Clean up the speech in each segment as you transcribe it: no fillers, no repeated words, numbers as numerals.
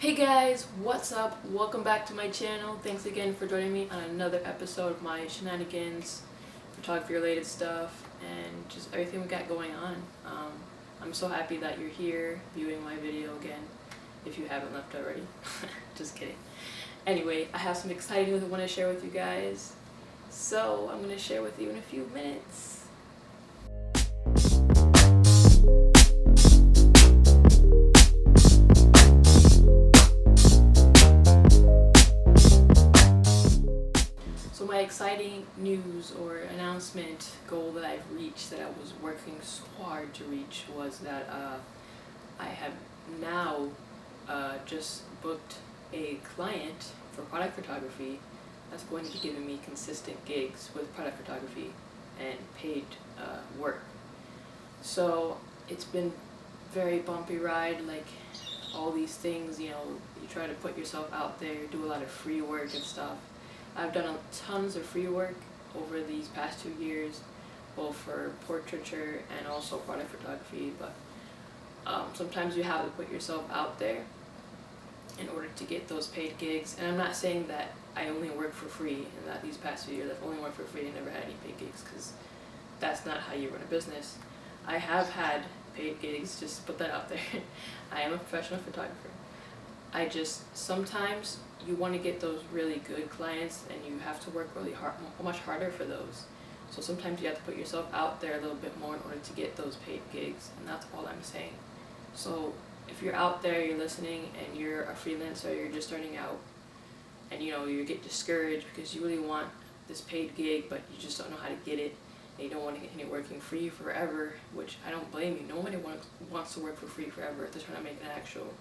Hey guys, what's up? Welcome back to my channel. Thanks again for joining me on another episode of my shenanigans, photography related stuff, and just everything we got going on. I'm so happy that you're here viewing my video again, if you haven't left already. Just kidding. Anyway, I have some exciting news I want to share with you guys. So I'm going to share with you in a few minutes. So my exciting news or announcement goal that I've reached, that I was working so hard to reach, was that I have now just booked a client for product photography that's going to be giving me consistent gigs with product photography and paid work. So it's been very bumpy ride, like all these things, you try to put yourself out there, do a lot of free work and stuff. I've done tons of free work over these past 2 years, both for portraiture and also product photography, but sometimes you have to put yourself out there in order to get those paid gigs. And I'm not saying that I only work for free and that these past 2 years I've only worked for free and never had any paid gigs, because that's not how you run a business. I have had paid gigs, just to put that out there. I am a professional photographer. I just, sometimes you want to get those really good clients and you have to work really hard, much harder for those. So sometimes you have to put yourself out there a little bit more in order to get those paid gigs, and that's all I'm saying. So if you're out there, you're listening, and you're a freelancer, you're just starting out, and you get discouraged because you really want this paid gig, but you just don't know how to get it, and you don't want to continue working free forever, which I don't blame you. Nobody wants to work for free forever if they're trying to make an actual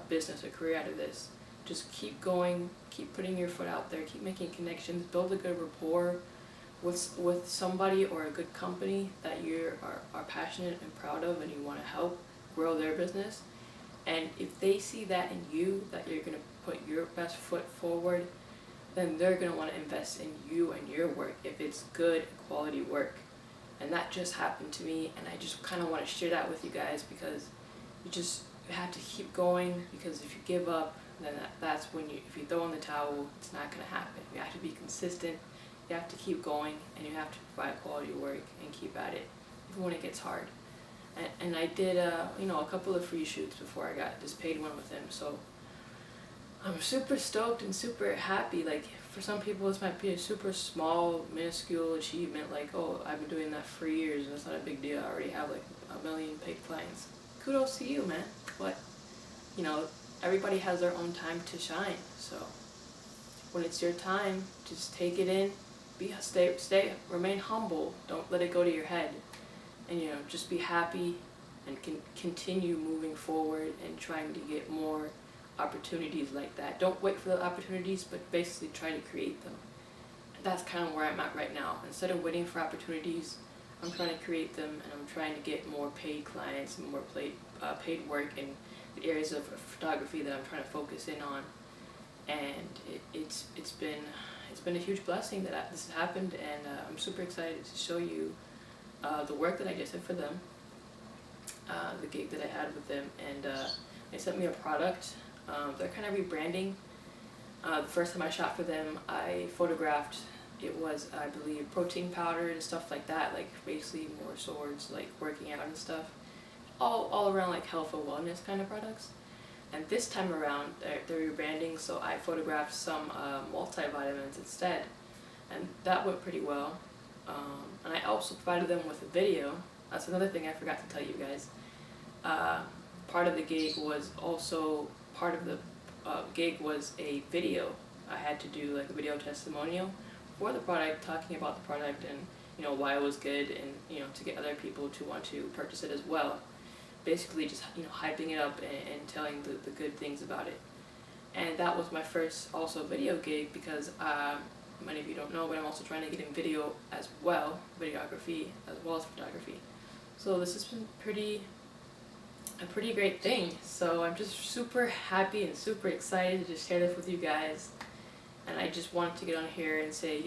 business or career out of this. Just keep going, keep putting your foot out there, keep making connections, build a good rapport with somebody or a good company that you are passionate and proud of, and you want to help grow their business. And if they see that in you, that you're going to put your best foot forward, then they're going to want to invest in you and your work if it's good quality work. And that just happened to me, and I just kind of want to share that with you guys, because you have to keep going, because if you give up, then that's when if you throw in the towel, it's not going to happen. You have to be consistent, you have to keep going, and you have to provide quality work and keep at it, even when it gets hard. And I did a couple of free shoots before I got this paid one with him, so I'm super stoked and super happy. Like, for some people this might be a super small, minuscule achievement, like, oh, I've been doing that for years and it's not a big deal, I already have like 1 million paid clients. Kudos to you, man. But everybody has their own time to shine. So when it's your time, just take it in, remain humble, don't let it go to your head, and just be happy and continue moving forward and trying to get more opportunities like that. Don't wait for the opportunities, but basically try to create them. And that's kind of where I'm at right now. Instead of waiting for opportunities, I'm trying to create them, and I'm trying to get more paid clients and more paid work in the areas of photography that I'm trying to focus in on. And it's been a huge blessing that this has happened, and I'm super excited to show you the work that I just did for them, the gig that I had with them, and they sent me a product. They're kind of rebranding. The first time I shot for them, I photographed, it was, I believe, protein powder and stuff like that, like basically more towards like working out and stuff, all around like health and wellness kind of products. And this time around, they're rebranding, so I photographed some multivitamins instead, and that went pretty well. And I also provided them with a video. That's another thing I forgot to tell you guys. Part of the gig was a video. I had to do like a video testimonial for the product, talking about the product and why it was good, and to get other people to want to purchase it as well. Basically just hyping it up and telling the good things about it. And that was my first also video gig, because many of you don't know, but I'm also trying to get in video as well, videography as well as photography. So this has been a pretty great thing. So I'm just super happy and super excited to just share this with you guys. And I just wanted to get on here and say,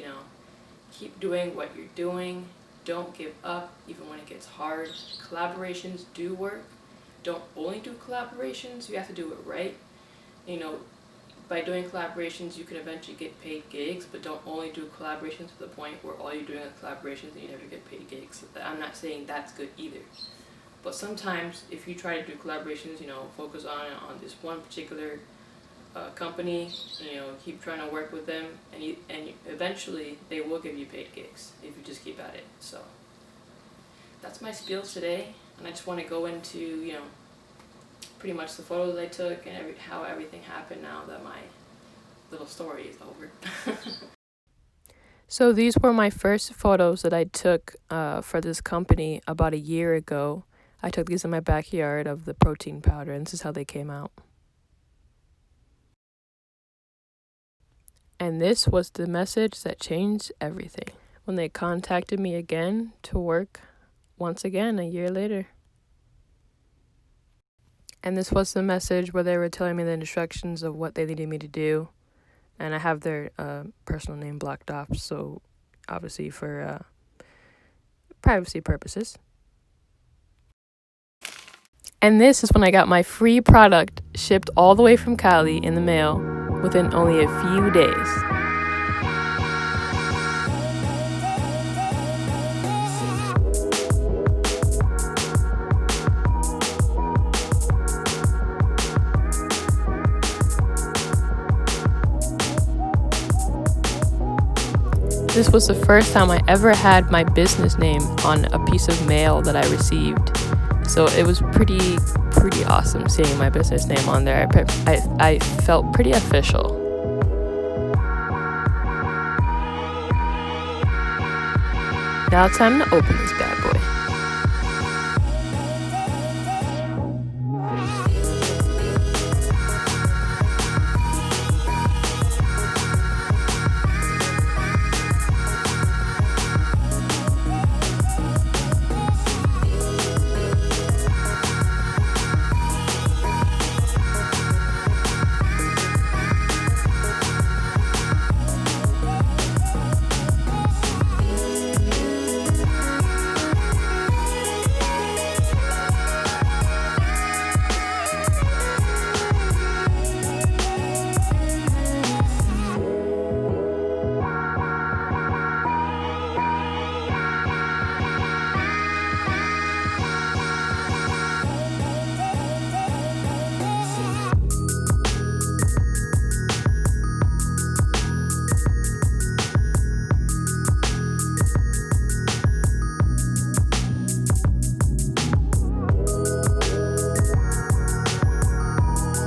keep doing what you're doing. Don't give up even when it gets hard. Collaborations do work. Don't only do collaborations, you have to do it right. you know, by doing collaborations, you can eventually get paid gigs, but don't only do collaborations to the point where all you're doing is collaborations and you never get paid gigs. I'm not saying that's good either. But sometimes, if you try to do collaborations, you know, focus on this one particular company, you know, keep trying to work with them, and eventually they will give you paid gigs if you just keep at it. So that's my spiels today, and I just want to go into, you know, pretty much the photos I took and how everything happened now that my little story is over. So these were my first photos that I took for this company about a year ago. I took these in my backyard of the protein powder, and this is how they came out. And this was the message that changed everything when they contacted me again to work once again a year later. And this was the message where they were telling me the instructions of what they needed me to do. And I have their personal name blocked off, so obviously for privacy purposes. And this is when I got my free product shipped all the way from Cali in the mail within only a few days. This was the first time I ever had my business name on a piece of mail that I received. So it was pretty awesome seeing my business name on there. I felt pretty official. Now it's time to open this bad boy.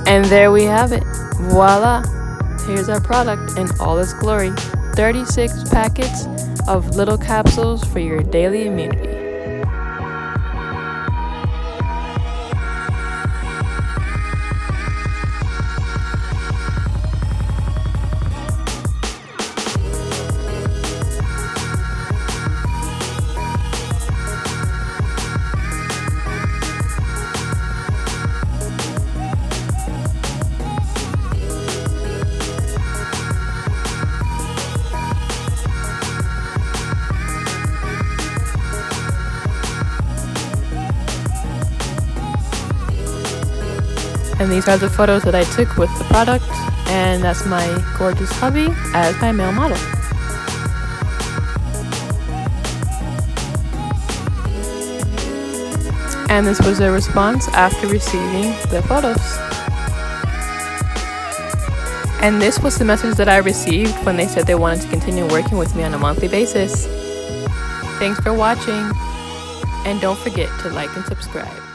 And there we have it. Voila! Here's our product in all its glory. 36 packets of little capsules for your daily immunity. And these are the photos that I took with the product, and that's my gorgeous hubby as my male model. And this was their response after receiving the photos. And this was the message that I received when they said they wanted to continue working with me on a monthly basis. Thanks for watching, and don't forget to like and subscribe.